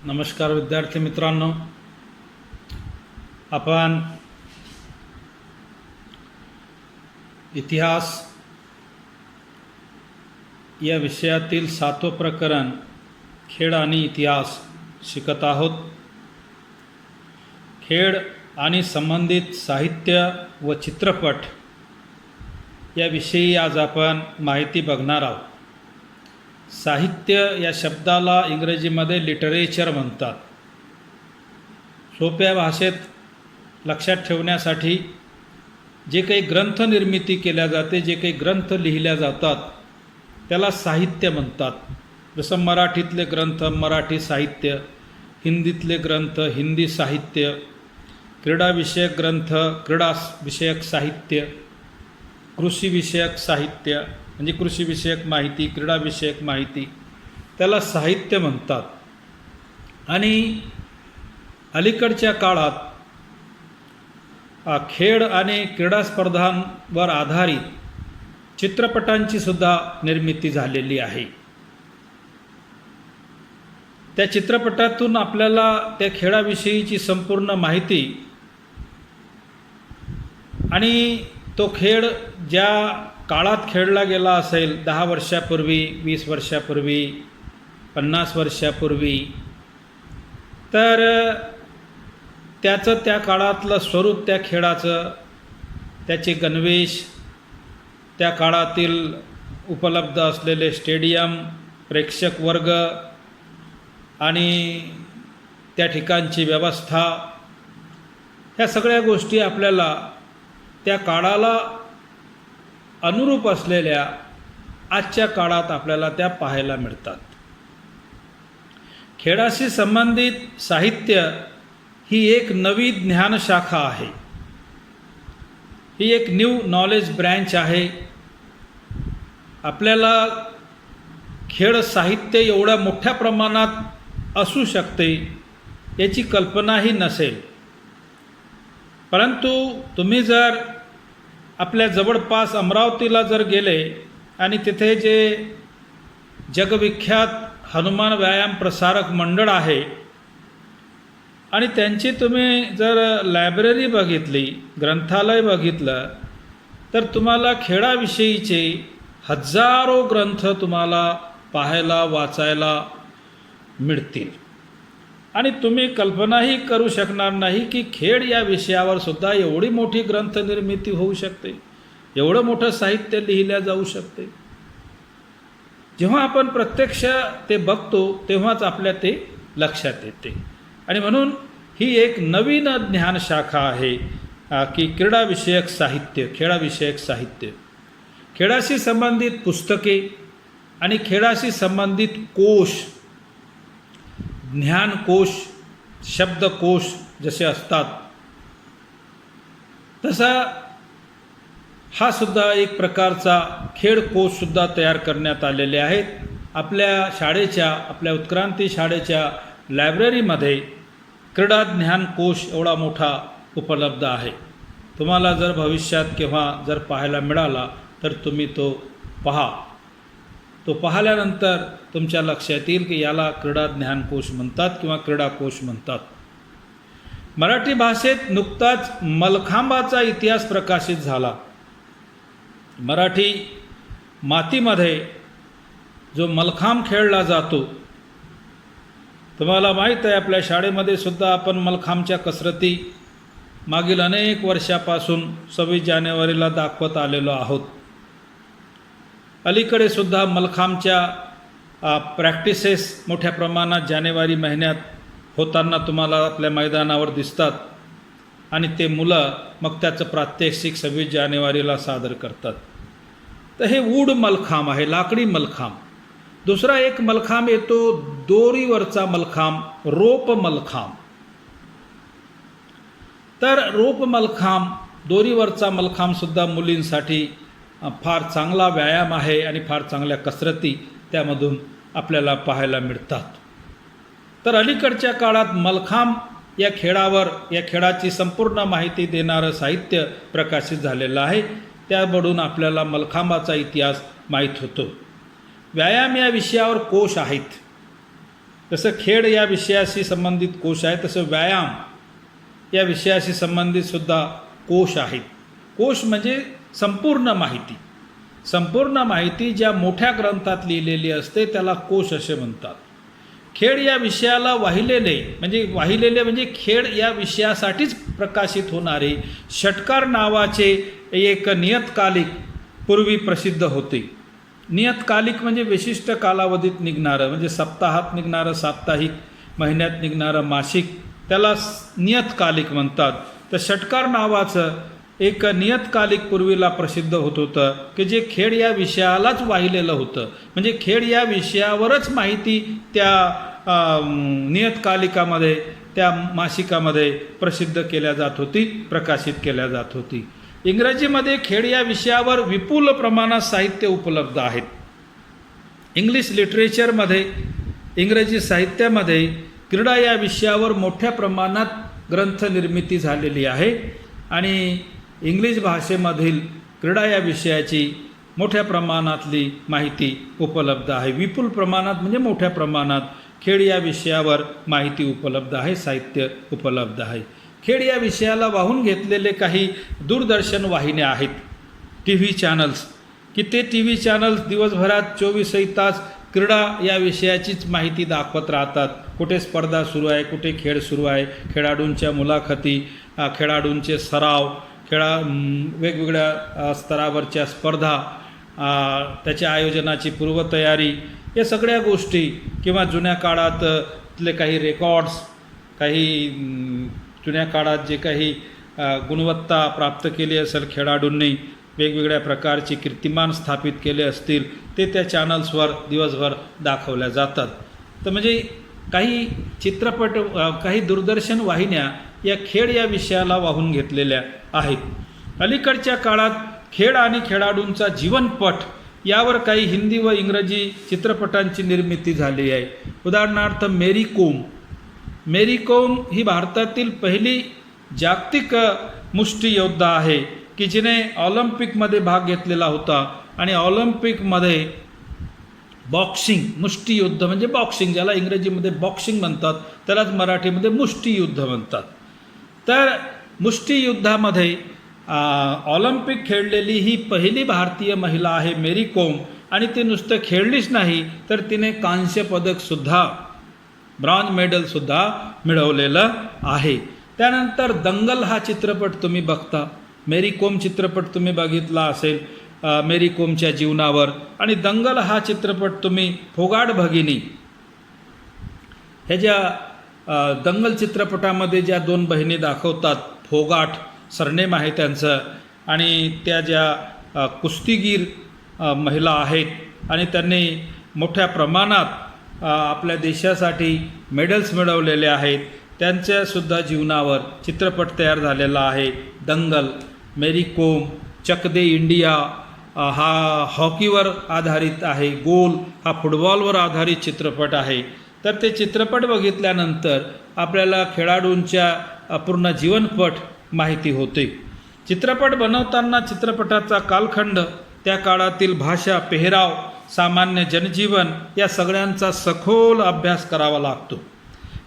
नमस्कार विद्यार्थी मित्रांनो, आपण इतिहास या विषयातील 7वे प्रकरण खेळ आणि इतिहास शिकत आहोत। खेळ आणि संबंधित साहित्य व चित्रपट याविषयी आज आपण माहिती बघणार आहोत। साहित्य या शब्दाला इंग्रजीमध्ये लिटरेचर म्हणतात। सोप्या भाषेत लक्षात ठेवण्यासाठी जे काही ग्रंथ निर्मिती केल्या जाते, जे काही ग्रंथ लिहिल्या जातात त्याला साहित्य म्हणतात। जसं मराठीतले ग्रंथ मराठी साहित्य, हिंदीतले ग्रंथ हिंदी साहित्य, क्रीडाविषयक ग्रंथ क्रीडाविषयक साहित्य, कृषीविषयक साहित्य म्हणजे कृषीविषयक माहिती, क्रीडाविषयक माहिती, त्याला साहित्य म्हणतात। आणि अलीकडच्या काळात खेळ आणि क्रीडा स्पर्धांवर आधारित चित्रपटांची सुद्धा निर्मिती झालेली आहे। त्या चित्रपटातून आपल्याला त्या खेळाविषयीची संपूर्ण माहिती आणि तो खेळ ज्या काळात खेळला गेला असेल, 10 वर्षापूर्वी, 20 वर्षापूर्वी, 50 वर्षापूर्वी, तर त्याचं त्या काळातलं स्वरूप, त्या खेळाचं, त्याचे गणवेश, त्या काळातील उपलब्ध असलेले स्टेडियम, प्रेक्षक वर्ग आणि त्या ठिकाणची व्यवस्था, ह्या सगळ्या गोष्टी आपल्याला त्या काळाला अनुरूप असलेल्या आजच्या काळात आपल्याला त्या पाहायला मिळतात। खेळाशी संबंधित साहित्य ही एक नवी ज्ञानशाखा आहे, ही एक न्यू नॉलेज ब्रँच आहे। आपल्याला खेळ साहित्य एवढ्या मोठ्या प्रमाणात असू शकते याची कल्पनाही नसेल, परंतु तुम्ही जर आपल्या जवळपास अमरावतीला जर गेले आणि तिथे जे जगविख्यात हनुमान व्यायाम प्रसारक मंडळ आहे आणि त्यांची तुम्ही जर लायब्ररी बघितली, ग्रंथालय बघितलं, तर तुम्हाला खेळाविषयीचे हजारो ग्रंथ तुम्हाला पाहायला वाचायला मिळतील। आणि तुम्ही कल्पनाही करू शकणार नाही की खेळ या विषयावर सुद्धा एवढी मोठी ग्रंथ निर्मिती होऊ शकते, एवढं मोठं साहित्य लिहिल्या जाऊ शकते। जेव्हा आपण प्रत्यक्ष ते बघतो तेव्हाच आपल्या ते लक्षात येते। आणि म्हणून ही एक नवीन ज्ञानशाखा आहे की क्रीडाविषयक साहित्य, खेळाविषयक साहित्य, खेळाशी संबंधित पुस्तके आणि खेळाशी संबंधित कोश, ज्ञानकोश, शब्दकोश जसे असतात, तसा हा सुद्धा एक प्रकारचा खेळकोश सुद्धा तयार करण्यात आलेले आहेत। आपल्या शाळेच्या, आपल्या उत्क्रांती शाळेच्या लायब्ररीमध्ये क्रीडा ज्ञानकोश एवढा मोठा उपलब्ध आहे। तुम्हाला जर भविष्यात केव्हा जर पाहायला मिळाला तर तुम्ही तो पहा। तो पाहिल्यानंतर तुमच्या लक्षात येईल की याला क्रीडा ज्ञानकोश म्हणतात किंवा क्रीडाकोश म्हणतात। मराठी भाषेत नुकताच मलखांबाचा इतिहास प्रकाशित झाला। मराठी मातीमध्ये जो मलखांब खेळला जातो, तुम्हाला माहीत आहे, आपल्या शाळेमध्ये सुद्धा आपण मलखांबच्या कसरती मागील अनेक वर्षापासून 26 जानेवारीला दाखवत आलेलो आहोत। अलीकडे सुद्धा मलखांबच्या प्रॅक्टिसेस मोठ्या प्रमाणात जानेवारी महिन्यात होताना तुम्हाला आपल्या मैदानावर दिसतात आणि ते मुलं मग त्याचं प्रात्यक्षिक 26 जानेवारीला सादर करतात। तर हे वूड मलखांब आहे, लाकडी मलखांब। दुसरा एक मलखांब येतो दोरीवरचा मलखांब, रोप मलखांब। तर रोप मलखांब, दोरीवरचा मलखांबसुद्धा मुलींसाठी फार चांगला व्यायाम आहे आणि फार चांगल्या कसरती त्यामधून आपल्याला पाहायला मिळतात। तर अलीकडच्या काळात मलखांब या खेळावर, या खेळाची संपूर्ण माहिती देणारं साहित्य प्रकाशित झालेलं आहे। त्यामधून आपल्याला मलखांबाचा इतिहास माहीत होतो। व्यायाम या विषयावर कोश आहेत, जसं खेळ या विषयाशी संबंधित कोश आहे, तसं व्यायाम या विषयाशी संबंधित सुद्धा कोश आहेत. कोश म्हणजे संपूर्ण माहिती. संपूर्ण माहिती ज्या मोठ्या ग्रंथात लिहिलेली असते त्याला कोश असे म्हणतात. खेळ या विषयाला वाहिलेले म्हणजे खेळ या विषयासाठीच प्रकाशित होणारे षटकार नावाचे एक नियतकालिक पूर्वी प्रसिद्ध होते. नियतकालिक म्हणजे विशिष्ट कालावधीत निघणारं, म्हणजे सप्ताहात निघणारं साप्ताहिक, महिन्यात निघणारं मासिक, त्याला नियतकालिक म्हणतात. तर षटकार नावाचं एक नियतकालिक पूर्वीला प्रसिद्ध होत होतं की जे खेळ या विषयालाच वाहिलेलं होतं. म्हणजे खेळ या विषयावरच माहिती त्या नियतकालिकामध्ये, त्या मासिकामध्ये प्रसिद्ध केल्या जात होती, प्रकाशित केल्या जात होती. इंग्रजीमध्ये खेळ या विषयावर विपुल प्रमाणात साहित्य उपलब्ध आहेत. इंग्लिश लिटरेचरमध्ये, इंग्रजी साहित्यामध्ये क्रीडा या विषयावर मोठ्या प्रमाणात ग्रंथ निर्मिती झालेली आहे आणि इंग्लिश भाषेमधील क्रीडा या विषयाची मोठ्या प्रमाणातली माहिती उपलब्ध आहे. विपुल प्रमाणात म्हणजे मोठ्या प्रमाणात खेळ या विषयावर माहिती उपलब्ध आहे, साहित्य उपलब्ध आहे. खेळ या विषयाला वाहून घेतलेले काही दूरदर्शन वाहिन्या आहेत, टी व्ही चॅनल्स, की ते टी व्ही चॅनल्स दिवसभरात 24 तास क्रीडा या विषयाचीच माहिती दाखवत राहतात. कुठे स्पर्धा सुरू आहे, कुठे खेळ सुरू आहे, खेळाडूंच्या मुलाखती, खेळाडूंचे सराव, वेगवेगळ्या स्तरावरच्या स्पर्धा, त्याच्या आयोजनाची पूर्वतयारी, या सगळ्या गोष्टी, किंवा जुन्या काळातले काही रेकॉर्ड्स, काही जुन्या काळात जे काही गुणवत्ता प्राप्त केली असेल खेळाडूंनी, वेगवेगळ्या प्रकारचे कीर्तिमान स्थापित केले असतील, ते त्या चॅनल्सवर दिवसभर दाखवल्या जातात. तर म्हणजे काही चित्रपट, काही दूरदर्शन वाहिन्या या खेळ या विषयाला वाहून घेतलेल्या आहेत. अलीकडच्या काळात खेळ आणि खेळाडूंचा जीवनपट यावर काही हिंदी व इंग्रजी चित्रपटांची निर्मिती झाली आहे. उदाहरणार्थ मेरी कोम ही भारतातील पहिली जागतिक मुष्टियोद्धा आहे की जिने ऑलिम्पिकमध्ये भाग घेतलेला होता आणि ऑलिम्पिकमध्ये बॉक्सिंग, मुष्टियुद्ध म्हणजे बॉक्सिंग, ज्याला इंग्रजीमध्ये बॉक्सिंग म्हणतात त्यालाच मराठीमध्ये मुष्टियुद्ध म्हणतात. तर मुष्टियुद्धामध्ये ऑलिम्पिक खेळलेली ही पहिली भारतीय महिला आहे मेरी कोम, आणि ती नुसतं खेळलीच नाही तर तिने कांस्य पदकसुद्धा, ब्रॉन्झ मेडलसुद्धा मिळवलेलं आहे. त्यानंतर दंगल हा चित्रपट तुम्ही बघता, मेरी कोम चित्रपट तुम्ही बघितला असेल मेरी कोमच्या जीवनावर, आणि दंगल हा चित्रपट तुम्ही फोगाट भगिनी, हे ज्या दंगल चित्रपटामध्ये ज्या दोन बहिणी दाखवतात, फोगाट सरनेम आहे त्यांचं, आणि त्या ज्या कुस्तीगीर महिला आहेत आणि त्यांनी मोठ्या प्रमाणात आपल्या देशासाठी मेडल्स मिळवलेले आहेत, त्यांच्यासुद्धा जीवनावर चित्रपट तयार झालेला आहे. दंगल, मेरी कोम, चक दे इंडिया हा हॉकीवर आधारित आहे, गोल हा फुटबॉलवर आधारित चित्रपट आहे. तर ते चित्रपट बघितल्यानंतर आपल्याला खेळाडूंच्या पूर्ण जीवनपट माहिती होते. चित्रपट बनवताना चित्रपटाचा कालखंड, त्या काळातील भाषा, पेहराव, सामान्य जनजीवन या सगळ्यांचा सखोल अभ्यास करावा लागतो.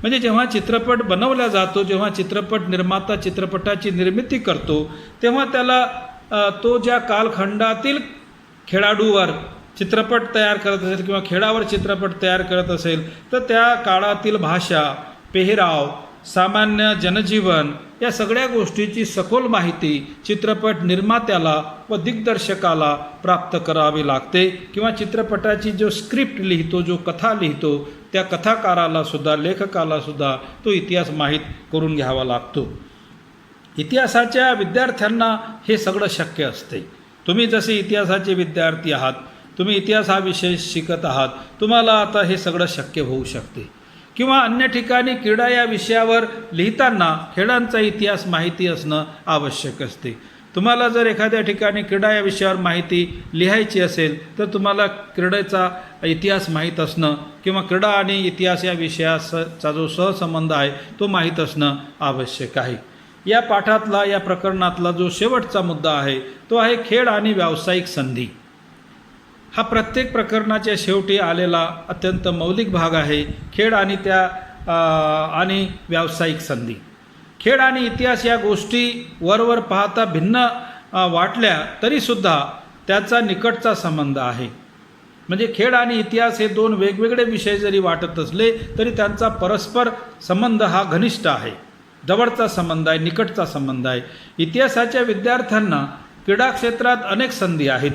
म्हणजे जेव्हा चित्रपट बनवला जातो, जेव्हा चित्रपट निर्माता चित्रपटाची निर्मिती करतो, तेव्हा त्याला तो ज्या कालखंडातील खेळाडूवर चित्रपट तयार करत असेल किंवा खेळावर चित्रपट तयार करत असेल तर त्या काळातील भाषा, पेहराव, सामान्य जनजीवन या सगळ्या गोष्टीची सखोल माहिती चित्रपट निर्मात्याला व दिग्दर्शकाला प्राप्त करावी लागते. किंवा चित्रपटाची जो स्क्रिप्ट लिहितो, जो कथा लिहितो, त्या कथाकारालासुद्धा, लेखकालासुद्धा तो इतिहास माहीत करून घ्यावा लागतो. इतिहासाच्या विद्यार्थ्यांना हे सगळं शक्य असते. तुम्ही जसे इतिहासाचे विद्यार्थी आहात, तुम्ही इतिहास हा विषय शिकत आहात, तुम्हाला आता हे सगळं शक्य होऊ शकते. किंवा अन्य ठिकाणी क्रीडा या विषयावर लिहिताना खेळांचा इतिहास माहिती असणं आवश्यक असते. तुम्हाला जर एखाद्या ठिकाणी क्रीडा या विषयावर माहिती लिहायची असेल तर तुम्हाला क्रीडेचा इतिहास माहीत असणं किंवा क्रीडा आणि इतिहास या विषयाचा जो सहसंबंध आहे तो माहीत असणं आवश्यक आहे. या पाठातला, या प्रकरणातला जो शेवटचा मुद्दा आहे तो आहे खेळ आणि व्यावसायिक संधी. हा प्रत्येक प्रकरणाच्या शेवटी आलेला अत्यंत मौलिक भाग आहे. खेळ आणि आणि व्यावसायिक संधी. खेळ आणि इतिहास या गोष्टी वरवर पाहता भिन्न वाटल्या तरीसुद्धा त्याचा निकटचा संबंध आहे. म्हणजे खेळ आणि इतिहास हे दोन वेगवेगळे विषय जरी वाटत असले तरी त्यांचा परस्पर संबंध हा घनिष्ठ आहे, जवळचा संबंध आहे, निकटचा संबंध आहे. इतिहासाच्या विद्यार्थ्यांना क्रीडा क्षेत्रात अनेक संधी आहेत.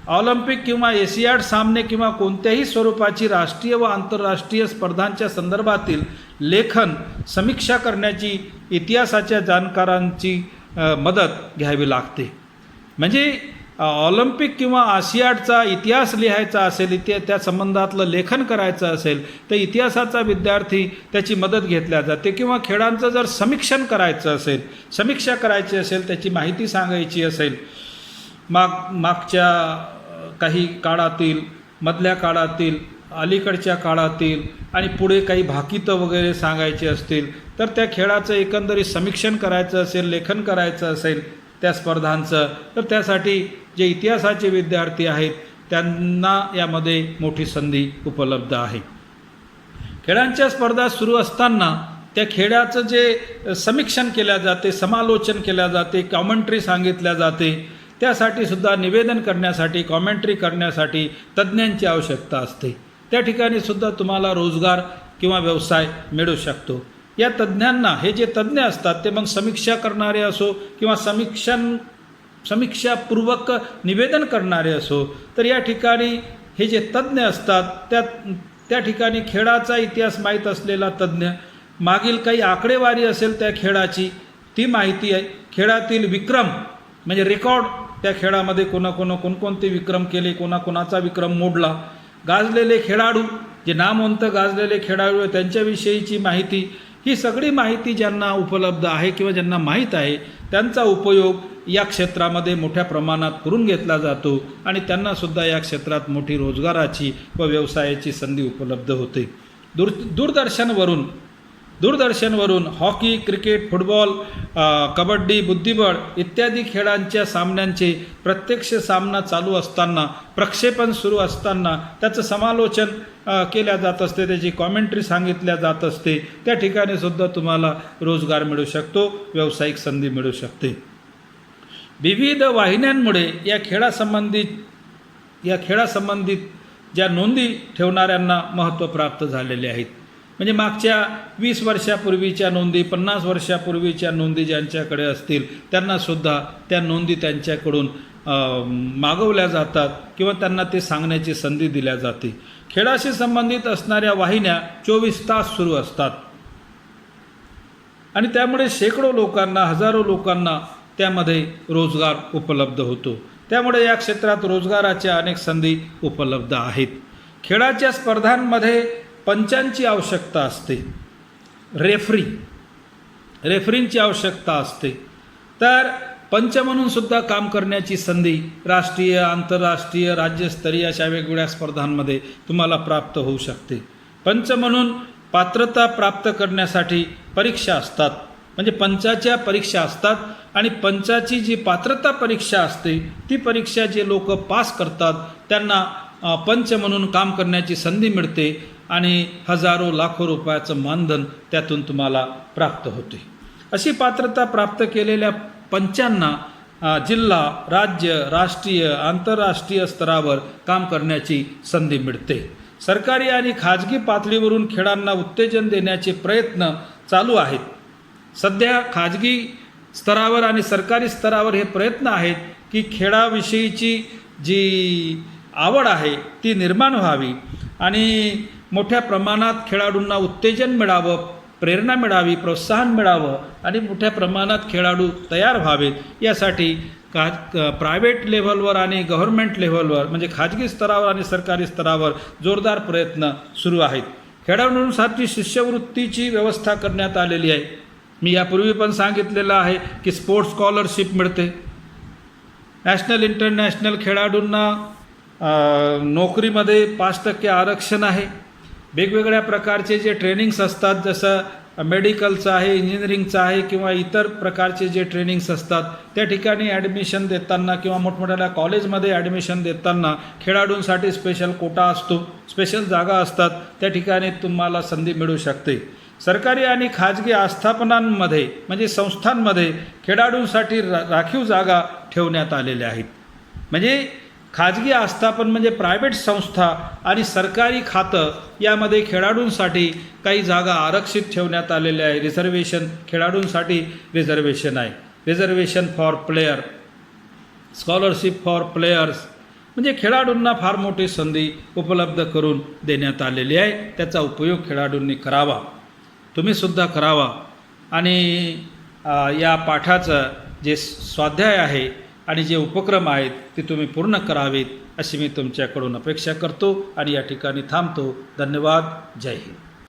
ऑलिम्पिक किंवा एशियाड सामने किंवा कोणत्याही स्वरूपाची राष्ट्रीय व आंतरराष्ट्रीय स्पर्धांच्या संदर्भातील लेखन, समीक्षा करण्याची इतिहासाच्या जाणकारांची मदत घ्यावी लागते. म्हणजे ऑलिम्पिक किंवा आशियाडचा इतिहास लिहायचा असेल, त्या संबंधातलं लेखन करायचं असेल तर इतिहासाचा विद्यार्थी त्याची मदत घेतल्या जाते. किंवा खेळांचं जर समीक्षण करायचं असेल, समीक्षा करायची असेल, त्याची माहिती सांगायची असेल, मागच्या काही काळातील, मधल्या काळातील, अलीकडच्या काळातील आणि पुढे काही भाकितं वगैरे सांगायची असतील तर त्या खेळाचं एकंदरीत समीक्षण करायचं असेल, लेखन करायचं असेल त्या स्पर्धांचं, तर त्यासाठी जे इतिहासाचे विद्यार्थी आहेत त्यांना यामध्ये मोठी संधी उपलब्ध आहे. खेळांच्या स्पर्धा सुरू असताना त्या खेळाचं जे समीक्षण केल्या जाते, समालोचन केल्या जाते, कॉमेंट्री सांगितल्या जाते, त्यासाठी सुद्धा निवेदन करण्यासाठी, कॉमेंट्री करण्यासाठी तज्ज्ञांची आवश्यकता असते. त्या ठिकाणी सुद्धा तुम्हाला रोजगार किंवा व्यवसाय मिळू शकतो. या तज्ज्ञांना, हे जे तज्ज्ञ असतात ते मग समीक्षा करणारे असो किंवा समीक्षापूर्वक निवेदन करणारे असो, तर या ठिकाणी हे जे तज्ज्ञ असतात त्या ठिकाणी खेळाचा इतिहास माहीत असलेला तज्ज्ञ, मागील काही आकडेवारी असेल त्या खेळाची ती माहिती आहे, खेळातील विक्रम म्हणजे रेकॉर्ड, त्या खेळामध्ये कोणकोणते विक्रम केले, कोणाचा विक्रम मोडला, गाजलेले खेळाडू, जे नामवंत गाजलेले खेळाडू त्यांच्याविषयीची माहिती, ही सगळी माहिती ज्यांना उपलब्ध आहे किंवा ज्यांना माहीत आहे त्यांचा उपयोग या क्षेत्रामध्ये मोठ्या प्रमाणात करून घेतला जातो आणि त्यांनासुद्धा या क्षेत्रात मोठी रोजगाराची व व्यवसायाची संधी उपलब्ध होते. दूरदर्शनवरून हॉकी, क्रिकेट, फुटबॉल, कबड्डी, बुद्धिबळ इत्यादी खेळांच्या सामन्यांचे प्रत्यक्ष सामना चालू असताना, प्रक्षेपण सुरू असताना त्याचं समालोचन केल्या जात असते, त्याची कॉमेंट्री सांगितल्या जात असते. त्या ठिकाणी सुद्धा तुम्हाला रोजगार मिळू शकतो, व्यावसायिक संधी मिळू शकते. विविध वाहिन्यांमुळे या खेळासंबंधित ज्या नोंदी ठेवणाऱ्यांना महत्त्व प्राप्त झालेले आहेत. म्हणजे मागच्या 20 वर्षापूर्वीच्या नोंदी, 50 वर्षापूर्वीच्या नोंदी ज्यांच्याकडे असतील त्यांनासुद्धा त्या नोंदी त्यांच्याकडून मागवल्या जातात किंवा त्यांना ते सांगण्याची संधी दिल्या जाते. खेळाशी संबंधित असणाऱ्या वाहिन्या 24 तास सुरू असतात आणि त्यामुळे शेकडो लोकांना, हजारो लोकांना त्यामध्ये रोजगार उपलब्ध होतो. त्यामुळे या क्षेत्रात रोजगाराच्या अनेक संधी उपलब्ध आहेत. खेळाच्या स्पर्धांमध्ये पंचांची आवश्यकता असते, रेफरींची आवश्यकता असते. तर पंच म्हणून सुद्धा काम करण्याची संधी राष्ट्रीय, आंतरराष्ट्रीय, राज्यस्तरीय अशा वेगवेगळ्या स्पर्धांमध्ये तुम्हाला प्राप्त होऊ शकते. पंच म्हणून पात्रता प्राप्त करण्यासाठी परीक्षा असतात, म्हणजे पंचाच्या परीक्षा असतात आणि पंचाची जी पात्रता परीक्षा असते ती परीक्षा जे लोक पास करतात त्यांना पंच म्हणून काम करण्याची संधी मिळते आणि हजारो लाखो रुपयाचं मानधन त्यातून तुम्हाला प्राप्त होते. अशी पात्रता प्राप्त केलेल्या पंचांना जिल्हा, राज्य, राष्ट्रीय, आंतरराष्ट्रीय स्तरावर काम करण्याची संधी मिळते. सरकारी आणि खाजगी पातळीवरून खेळांना उत्तेजन देण्याचे प्रयत्न चालू आहेत. सध्या खाजगी स्तरावर आणि सरकारी स्तरावर हे प्रयत्न आहेत की खेळाविषयीची जी आवड आहे ती निर्माण व्हावी आणि मोठ्या प्रमाणात खेळाडूंना उत्तेजन मिळावं, प्रेरणा मिळावी, प्रोत्साहन मिळावं आणि मोठ्या प्रमाणात खेळाडू तयार व्हावेत. यासाठी प्रायव्हेट लेव्हलवर आणि गव्हर्नमेंट लेव्हलवर म्हणजे खाजगी स्तरावर आणि सरकारी स्तरावर जोरदार प्रयत्न सुरू आहेत. खेळाडूंसाठी शिष्यवृत्तीची व्यवस्था करण्यात आलेली आहे. मी यापूर्वी पण सांगितलेलं आहे की स्पोर्ट्स स्कॉलरशिप मिळते. नॅशनल, इंटरनॅशनल खेळाडूंना नोकरीमध्ये 5% आरक्षण आहे. वेगवेगळ्या प्रकारचे जे ट्रेनिंग्स असतात, जसं मेडिकलचं आहे, इंजिनिअरिंगचं आहे किंवा इतर प्रकारचे जे ट्रेनिंग्स असतात त्या ठिकाणी ॲडमिशन देताना किंवा मोठमोठ्या कॉलेजमध्ये ॲडमिशन देताना खेळाडूंसाठी स्पेशल कोटा असतो, स्पेशल जागा असतात, त्या ठिकाणी तुम्हाला संधी मिळू शकते. सरकारी आणि खाजगी आस्थापनांमध्ये म्हणजे संस्थांमध्ये खेळाडूंसाठी राखीव जागा ठेवण्यात आलेल्या आहेत. म्हणजे खाजगी आस्थापन म्हणजे प्रायव्हेट संस्था आणि सरकारी खातं यामध्ये खेळाडूंसाठी काही जागा आरक्षित ठेवण्यात आलेल्या आहे. रिझर्वेशन खेळाडूंसाठी रिझर्वेशन आहे. Reservation for player, scholarship for players म्हणजे खेळाडूंना फार मोठी संधी उपलब्ध करून देण्यात आलेली आहे. त्याचा उपयोग खेळाडूंनी करावा, तुम्हीसुद्धा करावा आणि या पाठाचं जे स्वाध्याय आहे आणि जे उपक्रम आहेत ते तुम्ही पूर्ण करावेत अशी मी तुमच्याकडून अपेक्षा करतो आणि या ठिकाणी थांबतो. धन्यवाद. जय हिंद.